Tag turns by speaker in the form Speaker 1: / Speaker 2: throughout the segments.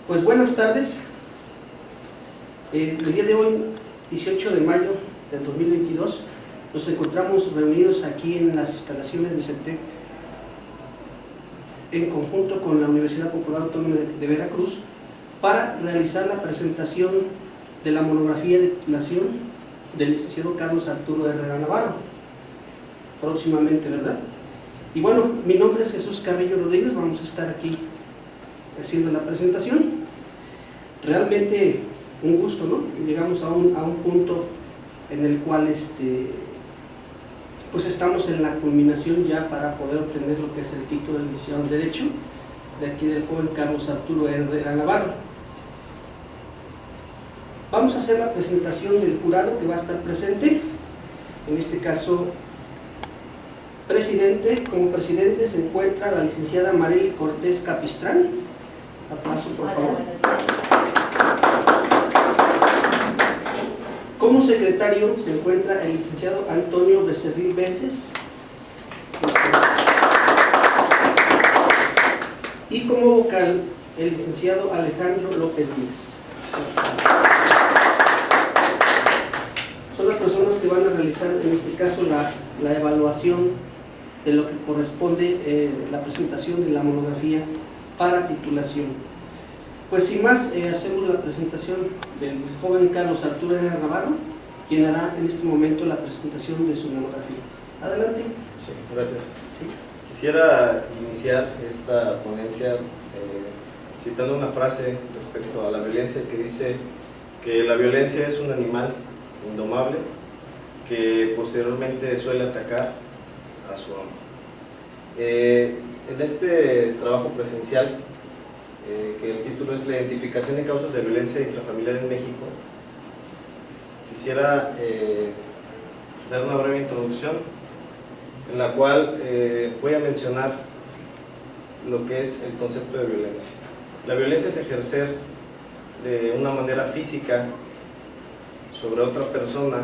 Speaker 1: Pues buenas tardes. El día de hoy, 18 de mayo del 2022, nos encontramos reunidos aquí en las instalaciones de CENTEC en conjunto con la Universidad Popular Autónoma de Veracruz para realizar la presentación de la monografía de titulación del licenciado Carlos Arturo Herrera Navarro, próximamente, ¿verdad? Y bueno, mi nombre es Jesús Carrillo Rodríguez, vamos a estar aquí haciendo la presentación. Realmente un gusto, ¿no? Llegamos a un punto en el cual pues estamos en la culminación ya para poder obtener lo que es el título de licenciado en Derecho de aquí del joven Carlos Arturo Herrera Navarro. Vamos a hacer la presentación del jurado que va a estar presente. En este caso, como presidente se encuentra la licenciada Marely Cortés Capistrán. Aplauso, por favor. Como secretario se encuentra el licenciado Antonio Becerril Vences. Y como vocal, el licenciado Alejandro López Díaz. Son las personas que van a realizar en este caso la evaluación de lo que corresponde la presentación de la monografía para titulación. Pues sin más, hacemos la presentación del joven Carlos Arturo Herrera Navarro, quien hará en este momento la presentación de su monografía. Adelante.
Speaker 2: Sí, gracias.
Speaker 1: Sí.
Speaker 2: Quisiera iniciar esta ponencia citando una frase respecto a la violencia que dice que la violencia es un animal indomable que posteriormente suele atacar a su amo. En este trabajo presencial, que el título es La identificación de causas de violencia intrafamiliar en México, quisiera dar una breve introducción en la cual voy a mencionar lo que es el concepto de violencia. La violencia es ejercer de una manera física sobre otra persona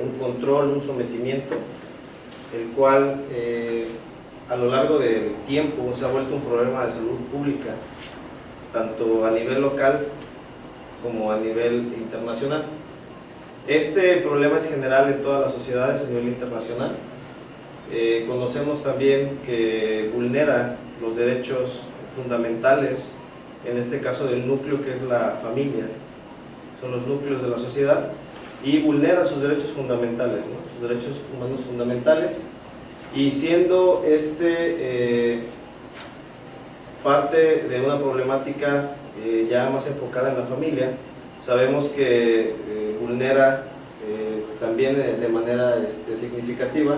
Speaker 2: un control, un sometimiento, el cual a lo largo del tiempo se ha vuelto un problema de salud pública, tanto a nivel local como a nivel internacional. Este problema es general en todas las sociedades a nivel internacional. Conocemos también que vulnera los derechos fundamentales, en este caso del núcleo que es la familia, son los núcleos de la sociedad, y vulnera sus derechos fundamentales, ¿no? Sus derechos humanos fundamentales, y siendo parte de una problemática ya más enfocada en la familia, sabemos que vulnera también de manera significativa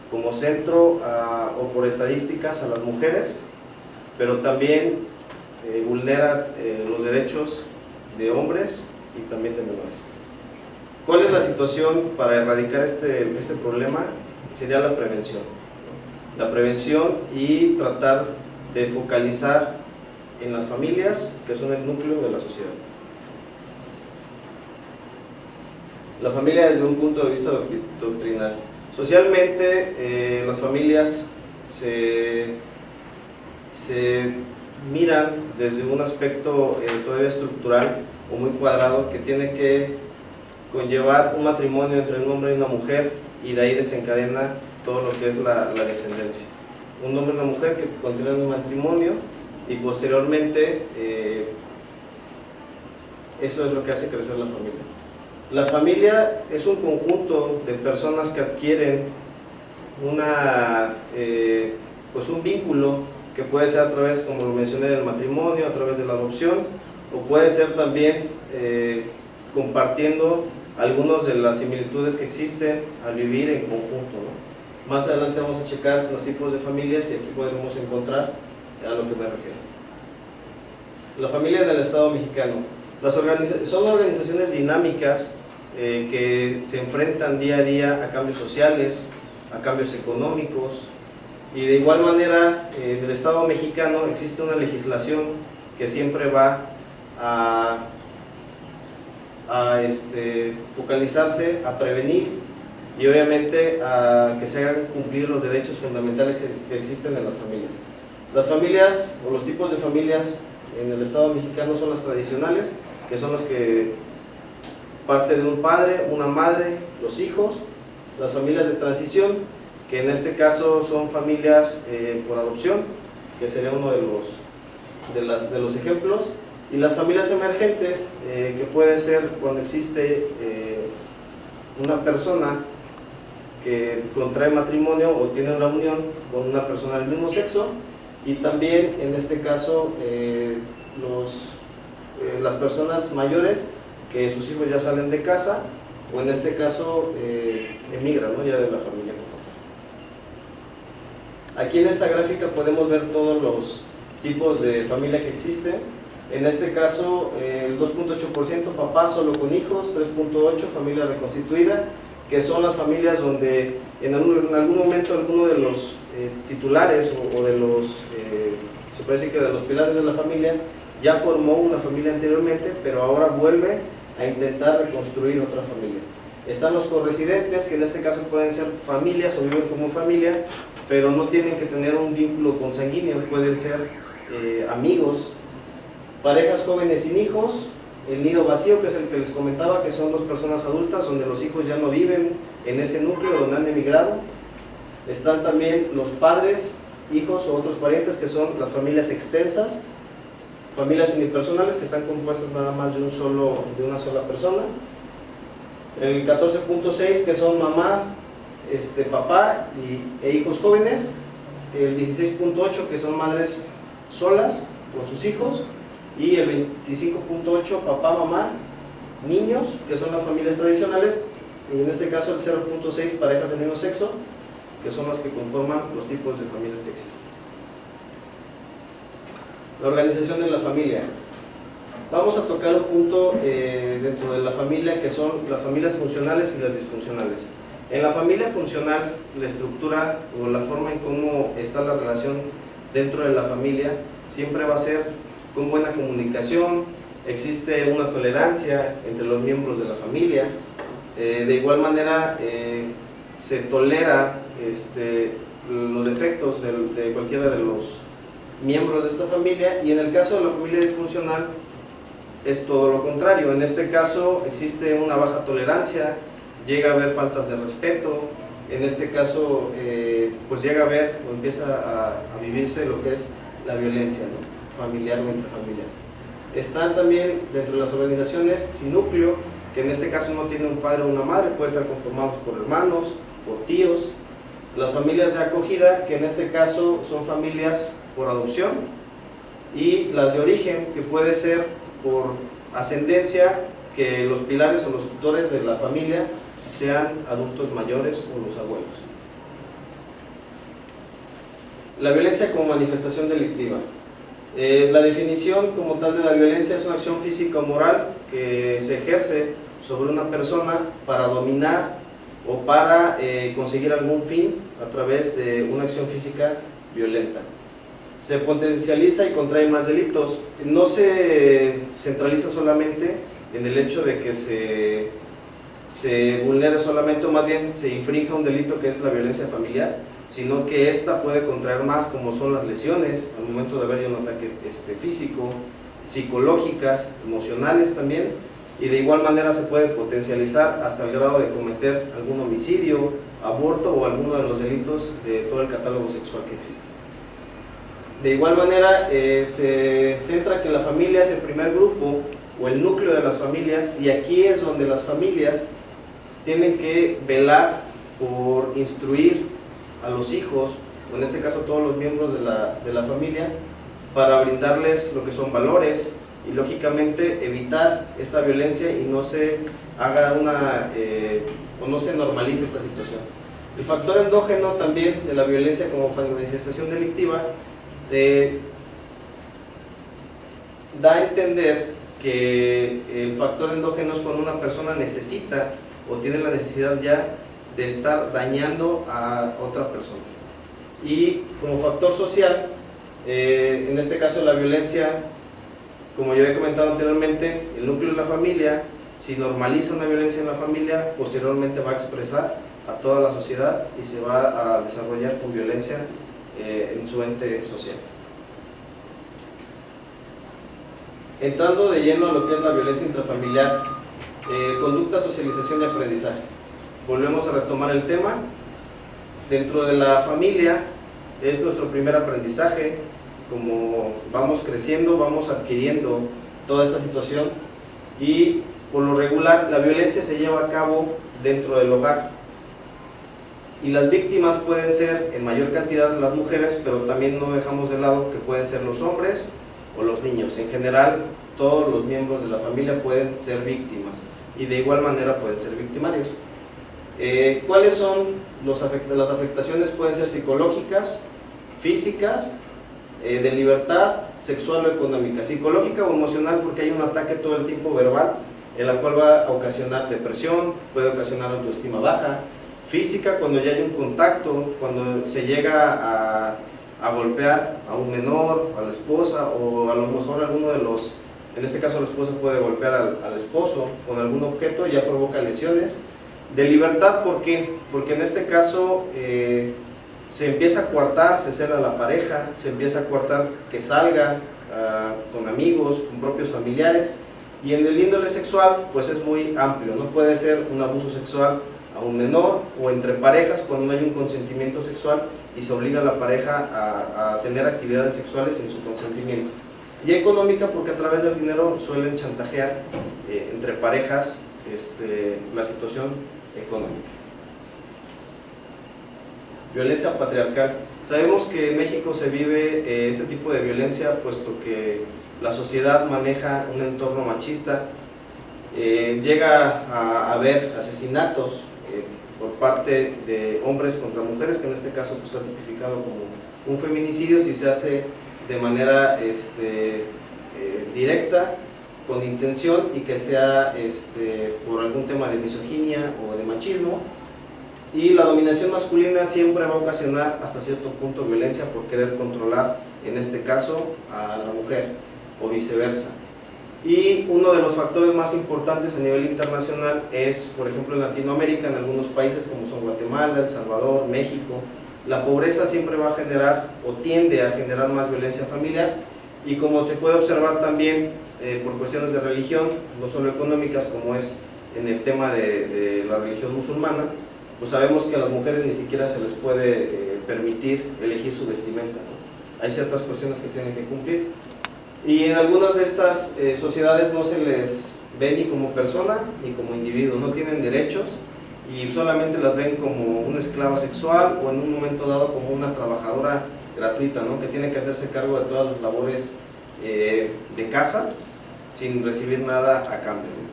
Speaker 2: como centro o por estadísticas a las mujeres, pero también vulnera los derechos de hombres y también de menores. ¿Cuál es la situación para erradicar este problema? Sería la prevención. La prevención y tratar de focalizar en las familias, que son el núcleo de la sociedad. La familia desde un punto de vista doctrinal. Socialmente, las familias se miran desde un aspecto todavía estructural o muy cuadrado, que tiene que conllevar un matrimonio entre un hombre y una mujer, y de ahí desencadena todo lo que es la descendencia. Un hombre y una mujer que continúan un matrimonio y posteriormente eso es lo que hace crecer la familia. La familia es un conjunto de personas que adquieren pues un vínculo que puede ser a través, como lo mencioné, del matrimonio, a través de la adopción, o puede ser también compartiendo algunas de las similitudes que existen al vivir en conjunto, ¿no? Más adelante vamos a checar los tipos de familias y aquí podremos encontrar a lo que me refiero. La familia del Estado mexicano. Son organizaciones dinámicas que se enfrentan día a día a cambios sociales, a cambios económicos, y de igual manera en el Estado mexicano existe una legislación que siempre va a focalizarse a prevenir y obviamente a que se hagan cumplir los derechos fundamentales que existen en las familias. Las familias o los tipos de familias en el Estado mexicano son las tradicionales, que son las que parte de un padre, una madre, los hijos, las familias de transición, que en este caso son familias por adopción, que sería uno de los ejemplos, y las familias emergentes, que puede ser cuando existe una persona que contrae matrimonio o tiene una unión con una persona del mismo sexo, y también en este caso las personas mayores que sus hijos ya salen de casa, o en este caso emigran, ¿no?, ya de la familia. Aquí en esta gráfica podemos ver todos los tipos de familia que existen. En este caso el 2.8% papá solo con hijos, 3.8% familia reconstituida, que son las familias donde en algún momento alguno de los titulares o de los, se puede decir que de los pilares de la familia ya formó una familia anteriormente, pero ahora vuelve a intentar reconstruir otra familia. Están los corresidentes, que en este caso pueden ser familias o viven como familia, pero no tienen que tener un vínculo consanguíneo, pueden ser amigos. Parejas jóvenes sin hijos, el nido vacío, que es el que les comentaba, que son dos personas adultas donde los hijos ya no viven en ese núcleo, donde han emigrado. Están también los padres, hijos o otros parientes, que son las familias extensas, familias unipersonales que están compuestas nada más de una sola persona. El 14.6, que son mamá, papá e hijos jóvenes. El 16.8, que son madres solas con sus hijos. Y el 25.8, papá, mamá, niños, que son las familias tradicionales. Y en este caso el 0.6, parejas del mismo sexo, que son las que conforman los tipos de familias que existen. La organización de la familia. Vamos a tocar un punto dentro de la familia, que son las familias funcionales y las disfuncionales. En la familia funcional, la estructura o la forma en cómo está la relación dentro de la familia siempre va a ser con buena comunicación, existe una tolerancia entre los miembros de la familia, de igual manera se tolera los defectos de cualquiera de los miembros de esta familia, y en el caso de la familia disfuncional es todo lo contrario. En este caso existe una baja tolerancia, llega a haber faltas de respeto, en este caso pues llega a haber o empieza a vivirse lo que es la violencia, ¿no?, familiar o intrafamiliar. Están también dentro de las organizaciones sin núcleo, que en este caso no tiene un padre o una madre, puede estar conformados por hermanos, por tíos. Las familias de acogida, que en este caso son familias por adopción, y las de origen, que puede ser por ascendencia, que los pilares o los tutores de la familia sean adultos mayores o los abuelos. La violencia como manifestación delictiva. La definición como tal de la violencia es una acción física o moral que se ejerce sobre una persona para dominar o para conseguir algún fin a través de una acción física violenta. Se potencializa y contrae más delitos. No se centraliza solamente en el hecho de que se vulnere solamente, o más bien se infrinja un delito que es la violencia familiar, sino que esta puede contraer más, como son las lesiones al momento de haber un ataque físico, psicológicas, emocionales también, y de igual manera se puede potencializar hasta el grado de cometer algún homicidio, aborto o alguno de los delitos de todo el catálogo sexual que existe. De igual manera se centra que la familia es el primer grupo o el núcleo de las familias, y aquí es donde las familias tienen que velar por instruir a los hijos, o en este caso todos los miembros de la familia, para brindarles lo que son valores y lógicamente evitar esta violencia y no se haga o no se normalice esta situación. El factor endógeno también de la violencia como manifestación delictiva da a entender que el factor endógeno es cuando una persona necesita o tiene la necesidad ya de estar dañando a otra persona. Y como factor social, en este caso la violencia, como yo he comentado anteriormente, el núcleo de la familia, si normaliza una violencia en la familia, posteriormente va a expresar a toda la sociedad y se va a desarrollar con violencia en su ente social. Entrando de lleno a lo que es la violencia intrafamiliar, conducta, socialización y aprendizaje. Volvemos a retomar el tema. Dentro de la familia es nuestro primer aprendizaje. Como vamos creciendo, vamos adquiriendo toda esta situación, y por lo regular la violencia se lleva a cabo dentro del hogar, y las víctimas pueden ser en mayor cantidad las mujeres, pero también no dejamos de lado que pueden ser los hombres o los niños. En general, todos los miembros de la familia pueden ser víctimas, y de igual manera pueden ser victimarios. ¿Cuáles son las afectaciones? Pueden ser psicológicas, físicas, de libertad, sexual o económica. Psicológica o emocional, porque hay un ataque todo el tiempo verbal, en la cual va a ocasionar depresión, puede ocasionar autoestima baja. Física, cuando ya hay un contacto, cuando se llega a golpear a un menor, a la esposa, o a lo mejor alguno de los, en este caso la esposa puede golpear al esposo con algún objeto, ya provoca lesiones. De libertad, ¿por qué? Porque en este caso se empieza a coartar, se cela a la pareja, se empieza a coartar que salga con amigos, con propios familiares. Y en el índole sexual, pues es muy amplio, no puede ser un abuso sexual a un menor o entre parejas cuando no hay un consentimiento sexual y se obliga a la pareja a tener actividades sexuales sin su consentimiento. Y económica, porque a través del dinero suelen chantajear entre parejas la situación económica. Violencia patriarcal. Sabemos que en México se vive este tipo de violencia puesto que la sociedad maneja un entorno machista. Llega a haber asesinatos por parte de hombres contra mujeres, que en este caso pues, está tipificado como un feminicidio si se hace de manera directa, con intención, y que sea por algún tema de misoginia o de machismo. Y la dominación masculina siempre va a ocasionar hasta cierto punto violencia por querer controlar, en este caso, a la mujer o viceversa. Y uno de los factores más importantes a nivel internacional es, por ejemplo, en Latinoamérica, en algunos países como son Guatemala, El Salvador, México, la pobreza siempre va a generar o tiende a generar más violencia familiar, y como se puede observar también por cuestiones de religión, no solo económicas como es en el tema de la religión musulmana, pues sabemos que a las mujeres ni siquiera se les puede permitir elegir su vestimenta, ¿no? Hay ciertas cuestiones que tienen que cumplir, y en algunas de estas sociedades no se les ve ni como persona ni como individuo, no tienen derechos y solamente las ven como una esclava sexual o en un momento dado como una trabajadora gratuita, ¿no? Que tiene que hacerse cargo de todas las labores de casa sin recibir nada a cambio, ¿no?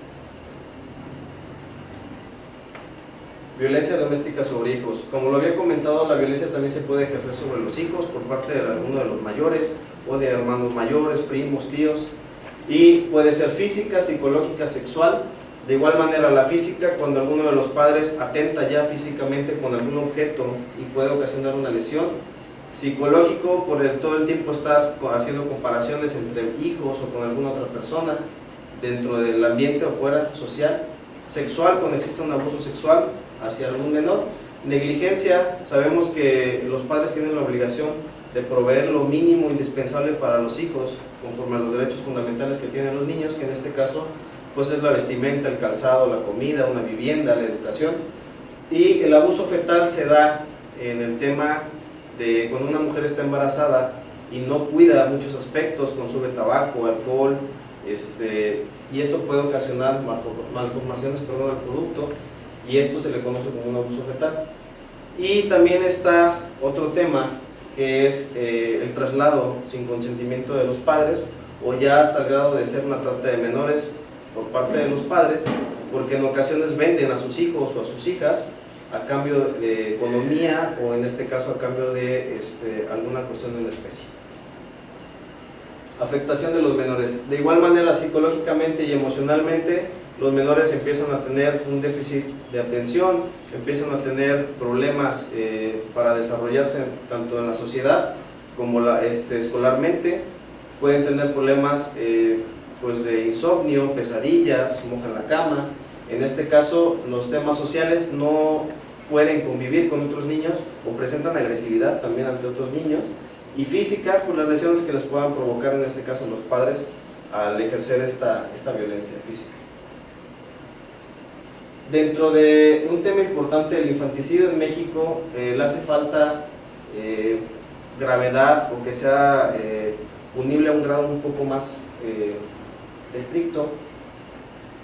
Speaker 2: Violencia doméstica sobre hijos. Como lo había comentado, la violencia también se puede ejercer sobre los hijos por parte de alguno de los mayores o de hermanos mayores, primos, tíos, y puede ser física, psicológica, sexual. De igual manera la física, cuando alguno de los padres atenta ya físicamente con algún objeto y puede ocasionar una lesión. Psicológico, por todo el tiempo estar haciendo comparaciones entre hijos o con alguna otra persona dentro del ambiente o fuera social. Sexual, cuando existe un abuso sexual hacia algún menor. Negligencia, sabemos que los padres tienen la obligación de proveer lo mínimo indispensable para los hijos conforme a los derechos fundamentales que tienen los niños, que en este caso pues es la vestimenta, el calzado, la comida, una vivienda, la educación. Y el abuso fetal se da en el tema de cuando una mujer está embarazada y no cuida muchos aspectos, consume tabaco, alcohol, y esto puede ocasionar malformaciones al producto, y esto se le conoce como un abuso fetal. Y también está otro tema que es el traslado sin consentimiento de los padres, o ya hasta el grado de ser una trata de menores por parte de los padres, porque en ocasiones venden a sus hijos o a sus hijas a cambio de economía, o en este caso a cambio de alguna cuestión en especie. Afectación de los menores. De igual manera, psicológicamente y emocionalmente, los menores empiezan a tener un déficit de atención, empiezan a tener problemas para desarrollarse tanto en la sociedad como escolarmente. Pueden tener problemas pues de insomnio, pesadillas, mojan la cama. En este caso, los temas sociales no pueden convivir con otros niños o presentan agresividad también ante otros niños. Y físicas, por las lesiones que les puedan provocar, en este caso los padres, al ejercer esta violencia física. Dentro de un tema importante del infanticidio en México, le hace falta gravedad, o que sea punible a un grado un poco más estricto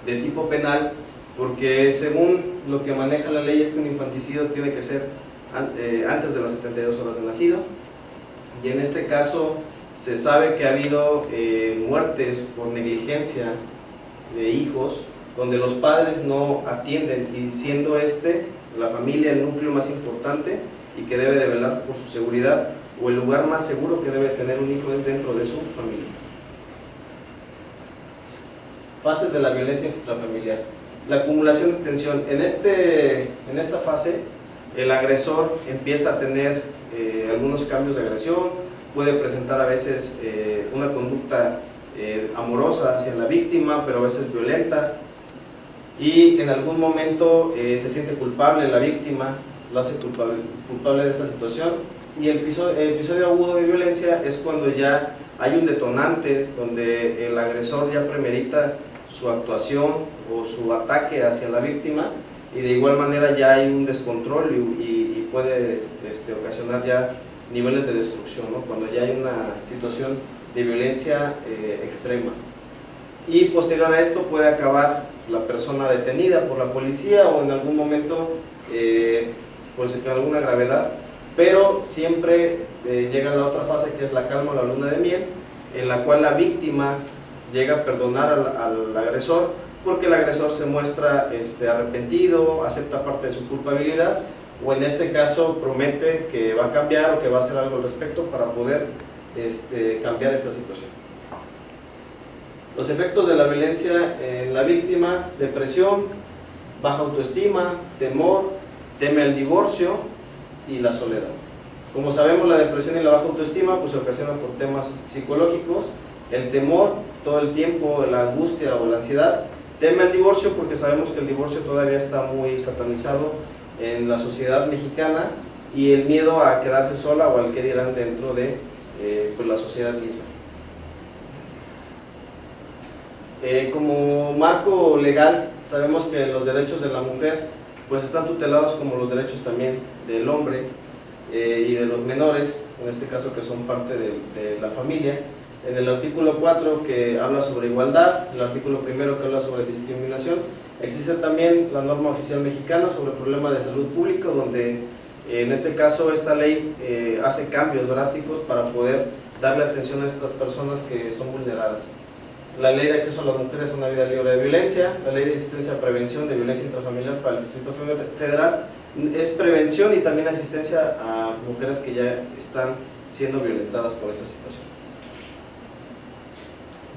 Speaker 2: de tipo penal, porque según lo que maneja la ley es que un infanticidio tiene que ser antes de las 72 horas de nacido, y en este caso se sabe que ha habido muertes por negligencia de hijos donde los padres no atienden, y siendo la familia el núcleo más importante y que debe de velar por su seguridad, o el lugar más seguro que debe tener un hijo es dentro de su familia. Fases de la violencia intrafamiliar. La acumulación de tensión. En esta fase, el agresor empieza a tener algunos cambios de agresión, puede presentar a veces una conducta amorosa hacia la víctima, pero a veces violenta, y en algún momento se siente culpable la víctima, lo hace culpable de esta situación, y el episodio agudo de violencia es cuando ya hay un detonante, donde el agresor ya premedita su actuación o su ataque hacia la víctima, y de igual manera ya hay un descontrol y puede ocasionar ya niveles de destrucción, ¿no? Cuando ya hay una situación de violencia extrema. Y posterior a esto puede acabar la persona detenida por la policía, o en algún momento pues con alguna gravedad, pero siempre llega la otra fase, que es la calma, la luna de miel, en la cual la víctima llega a perdonar al agresor, porque el agresor se muestra arrepentido, acepta parte de su culpabilidad, o en este caso promete que va a cambiar o que va a hacer algo al respecto para poder cambiar esta situación. Los efectos de la violencia en la víctima: depresión, baja autoestima, temor, teme al divorcio y la soledad. Como sabemos, la depresión y la baja autoestima pues se ocasionan por temas psicológicos. El temor, todo el tiempo, la angustia o la ansiedad. Teme al divorcio, porque sabemos que el divorcio todavía está muy satanizado en la sociedad mexicana, y el miedo a quedarse sola o al que dirán dentro de pues la sociedad misma. Como marco legal, sabemos que los derechos de la mujer pues están tutelados como los derechos también del hombre y de los menores, en este caso, que son parte de la familia. En el artículo 4, que habla sobre igualdad, el artículo 1, que habla sobre discriminación, existe también la norma oficial mexicana sobre problemas de salud pública, donde en este caso esta ley hace cambios drásticos para poder darle atención a estas personas que son vulneradas. La ley de acceso a las mujeres a una vida libre de violencia, la ley de asistencia a prevención de violencia intrafamiliar para el Distrito Federal, es prevención y también asistencia a mujeres que ya están siendo violentadas por esta situación.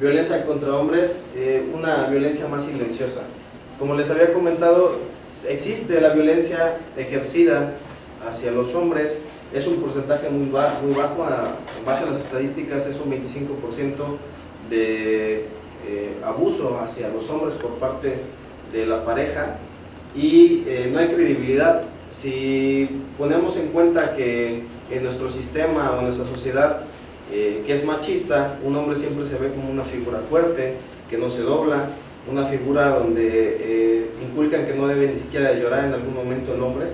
Speaker 2: Violencia contra hombres, una violencia más silenciosa. Como les había comentado, existe la violencia ejercida hacia los hombres, es un porcentaje muy bajo, en base a las estadísticas es un 25% de abuso hacia los hombres por parte de la pareja, y no hay credibilidad. Si ponemos en cuenta que en nuestro sistema o en nuestra sociedad que es machista, un hombre siempre se ve como una figura fuerte, que no se dobla, una figura donde inculcan que no debe ni siquiera de llorar en algún momento el hombre.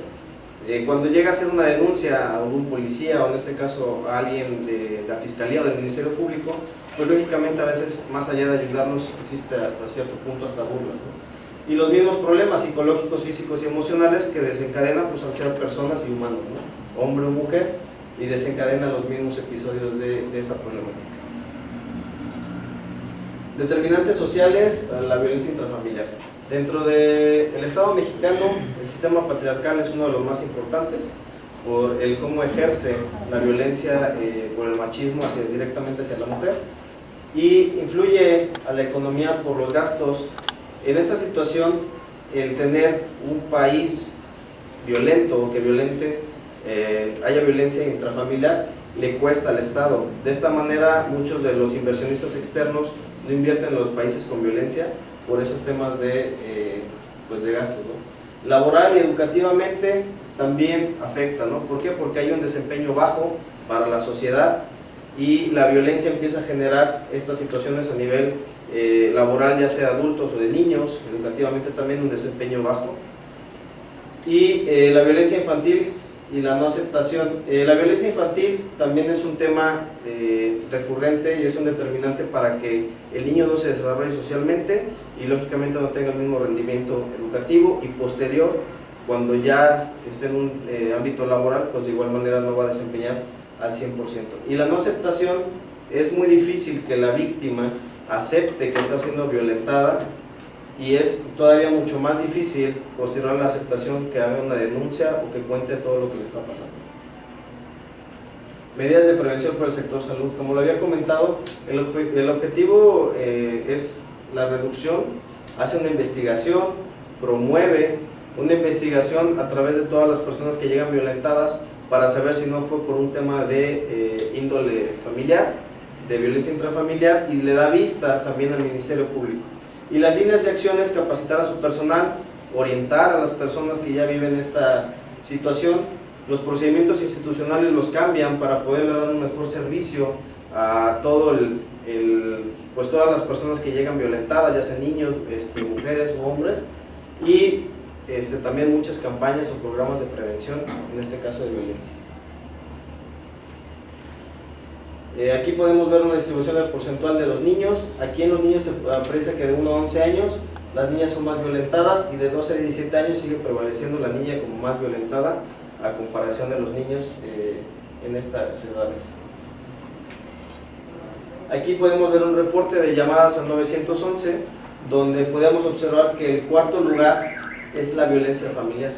Speaker 2: Cuando llega a hacer una denuncia a algún policía, o en este caso a alguien de la Fiscalía o del Ministerio Público, pues lógicamente a veces, más allá de ayudarnos, existe hasta cierto punto hasta burlas, ¿no? Y los mismos problemas psicológicos, físicos y emocionales que desencadenan pues al ser personas y humanos, ¿no? Hombre o mujer, y desencadena los mismos episodios de esta problemática. Determinantes sociales a la violencia intrafamiliar. Dentro del Estado mexicano, el sistema patriarcal es uno de los más importantes por el cómo ejerce la violencia por el machismo directamente hacia la mujer, y influye a la economía por los gastos. En esta situación, el tener un país violento o que haya violencia intrafamiliar le cuesta al Estado. De esta manera, muchos de los inversionistas externos no invierten en los países con violencia por esos temas de gastos, ¿no? Laboral y educativamente también afecta, ¿no? ¿Por qué? Porque hay un desempeño bajo para la sociedad, y la violencia empieza a generar estas situaciones a nivel laboral, ya sea de adultos o de niños, educativamente también un desempeño bajo. Y la violencia infantil y la no aceptación. La violencia infantil también es un tema recurrente y es un determinante para que el niño no se desarrolle socialmente y lógicamente no tenga el mismo rendimiento educativo, y posterior, cuando ya esté en un ámbito laboral, pues de igual manera no va a desempeñar al 100%. Y la no aceptación, es muy difícil que la víctima acepte que está siendo violentada, y es todavía mucho más difícil posterior a la aceptación que haga una denuncia o que cuente todo lo que le está pasando. Medidas de prevención por el sector salud. Como lo había comentado, el objetivo es la reducción, hace una investigación, promueve una investigación a través de todas las personas que llegan violentadas para saber si no fue por un tema de índole familiar, de violencia intrafamiliar, y le da vista también al Ministerio Público. Y las líneas de acción es capacitar a su personal, orientar a las personas que ya viven esta situación. Los procedimientos institucionales los cambian para poderle dar un mejor servicio a todo pues todas las personas que llegan violentadas, ya sean niños, mujeres o hombres, y también muchas campañas o programas de prevención, en este caso de violencia. Aquí podemos ver una distribución del porcentual de los niños. Aquí en los niños se aprecia que de 1 a 11 años las niñas son más violentadas, y de 12 a 17 años sigue prevaleciendo la niña como más violentada a comparación de los niños en estas edades. Aquí podemos ver un reporte de llamadas al 911, donde podemos observar que el cuarto lugar es la violencia familiar.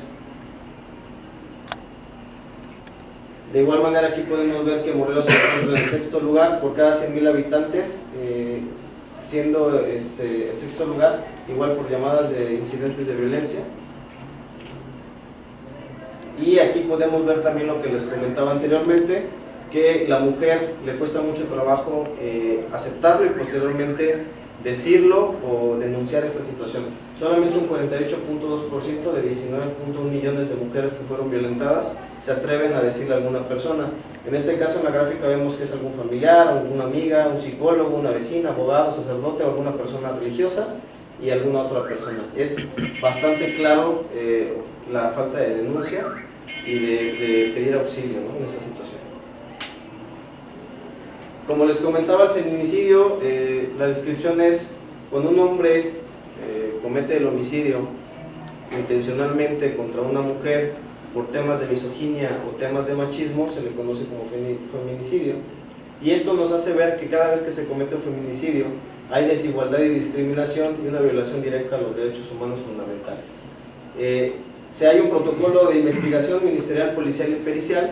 Speaker 2: De igual manera, aquí podemos ver que Morelos se encuentra en el sexto lugar por cada 100.000 habitantes, siendo el sexto lugar igual por llamadas de incidentes de violencia. Y aquí podemos ver también lo que les comentaba anteriormente, que la mujer le cuesta mucho trabajo aceptarlo y posteriormente decirlo o denunciar esta situación. Solamente un 48.2% de 19.1 millones de mujeres que fueron violentadas se atreven a decirle a alguna persona. En este caso, en la gráfica vemos que es algún familiar, alguna amiga, un psicólogo, una vecina, abogado, sacerdote o alguna persona religiosa y alguna otra persona. Es bastante claro la falta de denuncia y de pedir auxilio, ¿no?, en esta situación. Como les comentaba, el feminicidio, la descripción es cuando un hombre comete el homicidio intencionalmente contra una mujer por temas de misoginia o temas de machismo, se le conoce como feminicidio. Y esto nos hace ver que cada vez que se comete un feminicidio hay desigualdad y discriminación y una violación directa a los derechos humanos fundamentales. Se hay un protocolo de investigación ministerial, policial y pericial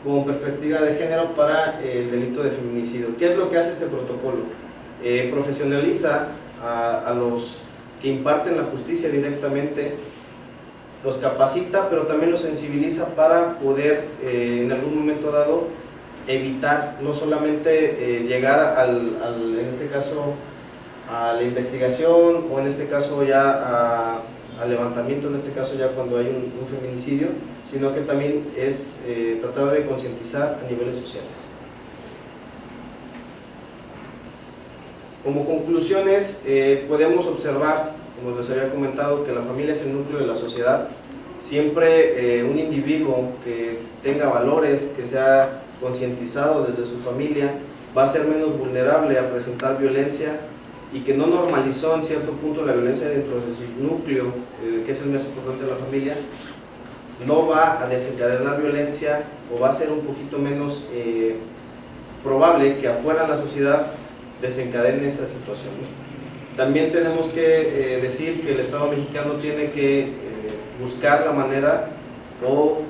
Speaker 2: con perspectiva de género para el delito de feminicidio. ¿Qué es lo que hace este protocolo? Profesionaliza a los que imparten la justicia directamente, los capacita, pero también los sensibiliza para poder en algún momento dado evitar no solamente llegar en este caso a la investigación, o en este caso ya al levantamiento, en este caso ya cuando hay un feminicidio, sino que también es tratar de concientizar a niveles sociales. Como conclusiones, podemos observar, como les había comentado, que la familia es el núcleo de la sociedad. Siempre un individuo que tenga valores, que sea concientizado desde su familia, va a ser menos vulnerable a presentar violencia, y que no normalizó en cierto punto la violencia dentro de su núcleo, que es el más importante de la familia, no va a desencadenar violencia, o va a ser un poquito menos probable que afuera de la sociedad desencadene esta situación. También tenemos que decir que el Estado mexicano tiene que buscar la manera o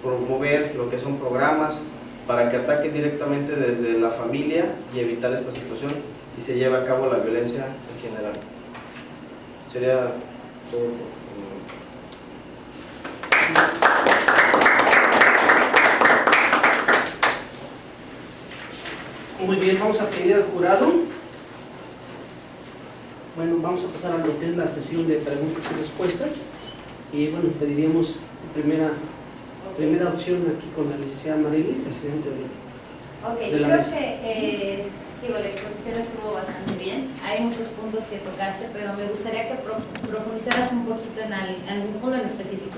Speaker 2: promover lo que son programas para que ataquen directamente desde la familia y evitar esta situación y se lleve a cabo la violencia en general. Sería todo por
Speaker 1: Muy bien, vamos a pedir al jurado. Bueno, vamos a pasar a lo que es la sesión de preguntas y respuestas. Y bueno, pediríamos primera opción aquí con la licenciada Marily, presidente de la mesa.
Speaker 3: Creo que Digo, la exposición estuvo bastante bien. Hay muchos puntos que tocaste, pero me gustaría que profundizaras un poquito en alguno en específico.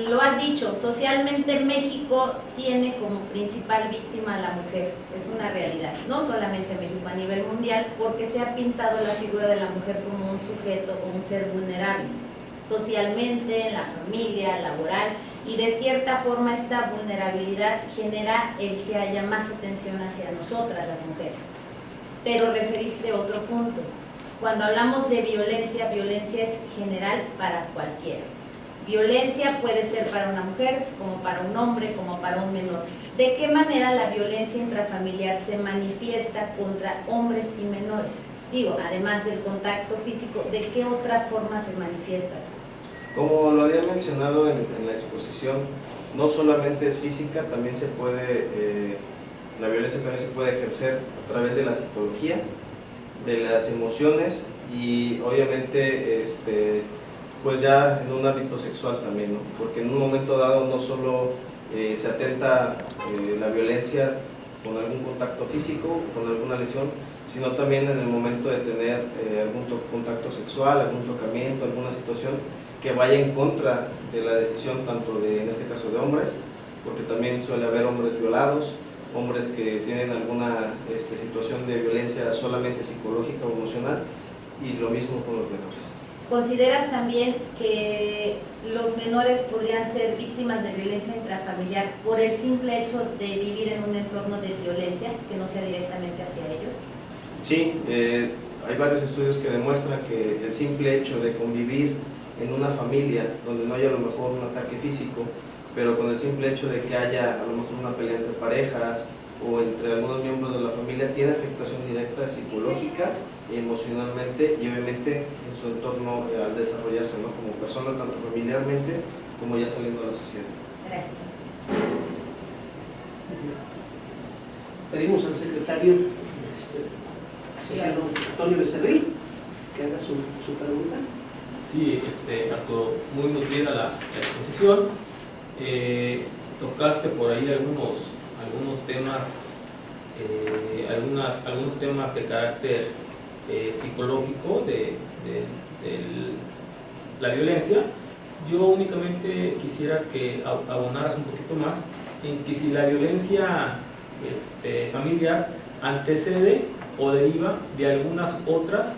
Speaker 3: Lo has dicho, socialmente México tiene como principal víctima a la mujer, es una realidad, no solamente México, a nivel mundial, porque se ha pintado la figura de la mujer como un sujeto, como un ser vulnerable, socialmente, en la familia, laboral, y de cierta forma esta vulnerabilidad genera el que haya más atención hacia nosotras las mujeres. Pero referiste otro punto, cuando hablamos de violencia, violencia es general para cualquiera. Violencia puede ser para una mujer, como para un hombre, como para un menor. ¿De qué manera la violencia intrafamiliar se manifiesta contra hombres y menores? Digo, además del contacto físico, ¿de qué otra forma se manifiesta?
Speaker 2: Como lo había mencionado en la exposición, no solamente es física, también se puede, la violencia también se puede ejercer a través de la psicología, de las emociones y obviamente pues ya en un ámbito sexual también, ¿no? Porque en un momento dado no solo se atenta la violencia con algún contacto físico, con alguna lesión, sino también en el momento de tener algún contacto sexual, algún tocamiento, alguna situación que vaya en contra de la decisión tanto de, en este caso, de hombres, porque también suele haber hombres violados, hombres que tienen alguna situación de violencia solamente psicológica o emocional, y lo mismo con los menores.
Speaker 3: ¿Consideras también que los menores podrían ser víctimas de violencia intrafamiliar por el simple hecho de vivir en un entorno de violencia que no sea directamente hacia ellos?
Speaker 2: Sí, hay varios estudios que demuestran que el simple hecho de convivir en una familia donde no haya a lo mejor un ataque físico, pero con el simple hecho de que haya a lo mejor una pelea entre parejas o entre algunos miembros de la familia, tiene afectación directa psicológica, emocionalmente y obviamente en su entorno al desarrollarse, ¿no? Como persona, tanto familiarmente como ya saliendo a la sociedad.
Speaker 3: Gracias.
Speaker 1: Pedimos al secretario, licenciado Antonio Becerril, que haga su pregunta.
Speaker 4: Sí, Arturo, muy nutrida la exposición. Tocaste por ahí algunos temas, algunos temas de carácter psicológico de la violencia. Yo únicamente quisiera que abonaras un poquito más en que si la violencia familiar antecede o deriva de algunas otras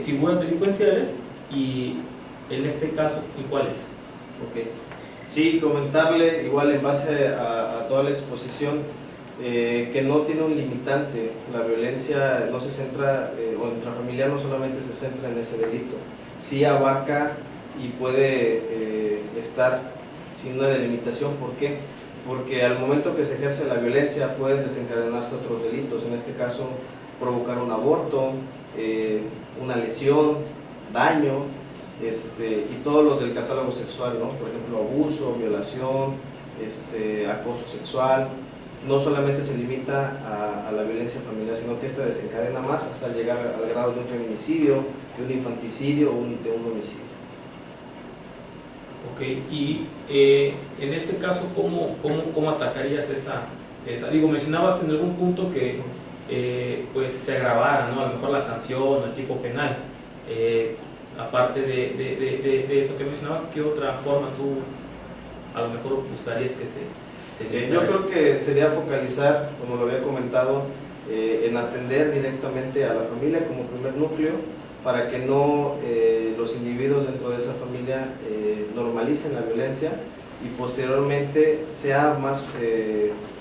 Speaker 4: figuras delincuenciales y en este caso, ¿y cuáles?
Speaker 2: Ok. Sí, comentarle igual en base a toda la exposición que no tiene un limitante. La violencia no se centra, o intrafamiliar no solamente se centra en ese delito, sí abarca y puede estar sin una delimitación. ¿Por qué? Porque al momento que se ejerce la violencia pueden desencadenarse otros delitos, en este caso provocar un aborto, una lesión, daño, y todos los del catálogo sexual, ¿no? Por ejemplo, abuso, violación, acoso sexual. No solamente se limita a la violencia familiar, sino que esta desencadena más hasta llegar al grado de un feminicidio, de un infanticidio o de un homicidio.
Speaker 4: Ok, y en este caso, ¿cómo atacarías esa? Digo, mencionabas en algún punto que pues se agravara, ¿no? A lo mejor la sanción o el tipo penal. Aparte de eso que mencionabas, ¿qué otra forma tú a lo mejor buscarías que se
Speaker 2: yo creo que sería focalizar, como lo había comentado, en atender directamente a la familia como primer núcleo, para que no los individuos dentro de esa familia normalicen la violencia y posteriormente sea más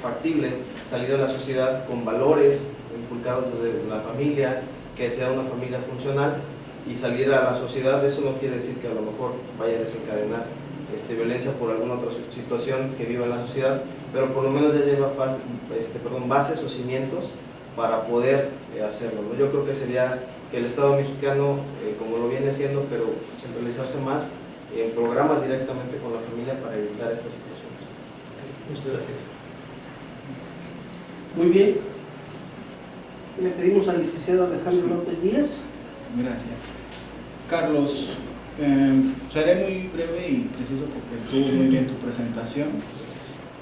Speaker 2: factible salir a la sociedad con valores inculcados desde la familia, que sea una familia funcional, y salir a la sociedad. Eso no quiere decir que a lo mejor vaya a desencadenar violencia por alguna otra situación que viva en la sociedad, pero por lo menos ya lleva bases o cimientos para poder hacerlo, ¿no? Yo creo que sería que el Estado mexicano, como lo viene haciendo, pero centralizarse más en programas directamente con la familia para evitar estas situaciones.
Speaker 4: Muchas gracias.
Speaker 1: Muy bien. Le pedimos al licenciado Alejandro López Díaz.
Speaker 5: Gracias. Carlos, seré muy breve y preciso porque estuvo muy bien tu presentación.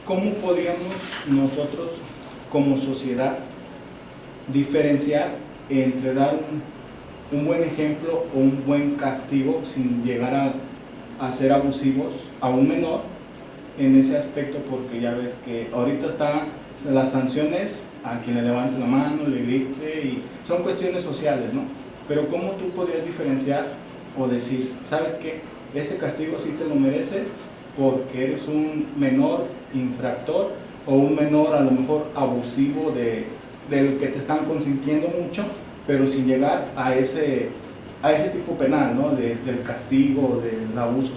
Speaker 5: ¿Cómo podríamos nosotros, como sociedad, diferenciar entre dar un buen ejemplo o un buen castigo sin llegar a ser abusivos a un menor en ese aspecto, porque ya ves que ahorita están las sanciones a quien le levante la mano, le grite, y son cuestiones sociales, ¿no? Pero ¿cómo tú podrías diferenciar o decir, sabes qué, este castigo sí te lo mereces porque eres un menor infractor o un menor a lo mejor abusivo del que te están consintiendo mucho, pero sin llegar a ese tipo penal, ¿no? Del castigo, del abuso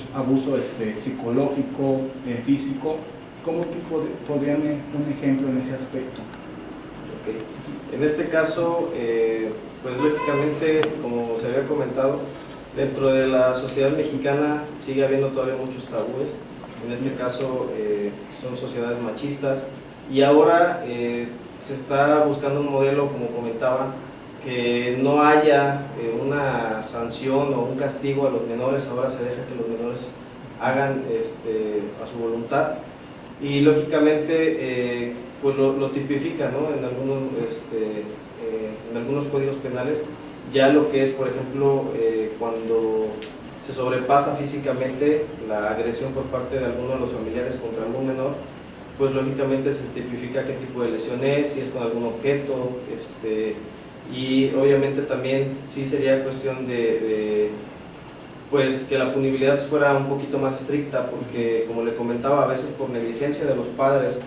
Speaker 5: psicológico, físico? ¿Cómo tú podrías dar un ejemplo en ese aspecto?
Speaker 2: Okay. En este caso, pues lógicamente, como se había comentado, dentro de la sociedad mexicana sigue habiendo todavía muchos tabúes. En este caso son sociedades machistas, y ahora se está buscando un modelo, como comentaba, que no haya una sanción o un castigo a los menores. Ahora se deja que los menores hagan a su voluntad, y lógicamente pues lo tipifica, ¿no? En algunos códigos penales, ya lo que es, por ejemplo, cuando se sobrepasa físicamente la agresión por parte de alguno de los familiares contra algún menor, pues lógicamente se tipifica qué tipo de lesión es, si es con algún objeto, y obviamente también sí sería cuestión pues que la punibilidad fuera un poquito más estricta, porque como le comentaba, a veces por negligencia de los padres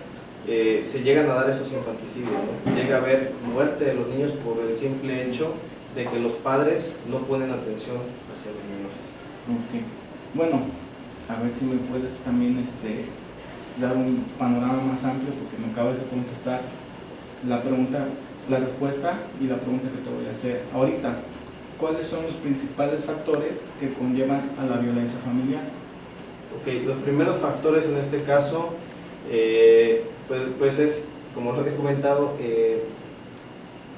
Speaker 2: se llegan a dar esos infanticidios, ¿no? Llega a haber muerte de los niños por el simple hecho de que los padres no ponen atención hacia los menores.
Speaker 5: Okay. Bueno, a ver si me puedes también dar un panorama más amplio, porque me acabas de contestar la respuesta y la pregunta que te voy a hacer ahorita. ¿Cuáles son los principales factores que conllevan a la violencia familiar?
Speaker 2: Ok, los primeros factores en este caso, pues es, como lo he comentado,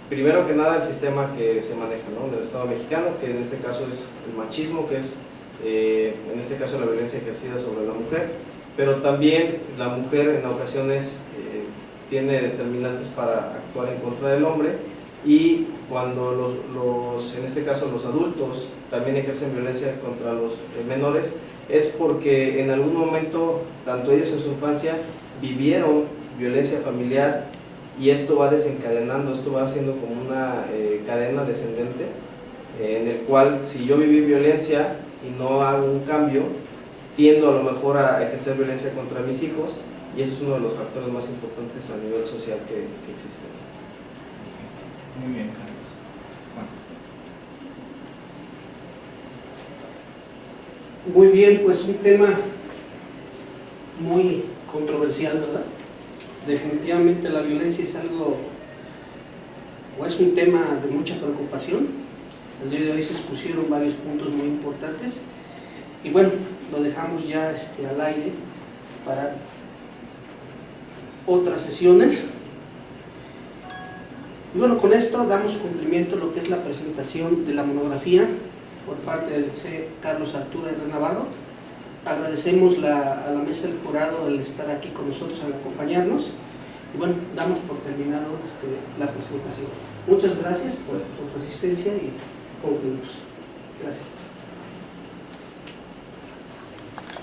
Speaker 2: primero que nada el sistema que se maneja, ¿no? En el Estado mexicano, que en este caso es el machismo, que es en este caso la violencia ejercida sobre la mujer, pero también la mujer en ocasiones tiene determinantes para actuar en contra del hombre, y cuando en este caso los adultos también ejercen violencia contra los menores, es porque en algún momento, tanto ellos en su infancia, vivieron violencia familiar, y esto va desencadenando, esto va haciendo como una cadena descendente, en el cual si yo viví violencia y no hago un cambio, tiendo a lo mejor a ejercer violencia contra mis hijos, y eso es uno de los factores más importantes a nivel social que existen.
Speaker 5: Muy bien, Carlos.
Speaker 1: Muy bien, pues un tema muy controversial, ¿verdad? Definitivamente la violencia es algo, o es un tema de mucha preocupación. El día de hoy se expusieron varios puntos muy importantes, y bueno, lo dejamos ya al aire para otras sesiones. Y bueno, con esto damos cumplimiento a lo que es la presentación de la monografía por parte del C. Carlos Arturo R. Navarro. Agradecemos a la mesa del jurado el estar aquí con nosotros, al acompañarnos, y bueno, damos por terminado la presentación. Muchas gracias por su asistencia, y concluimos. Gracias.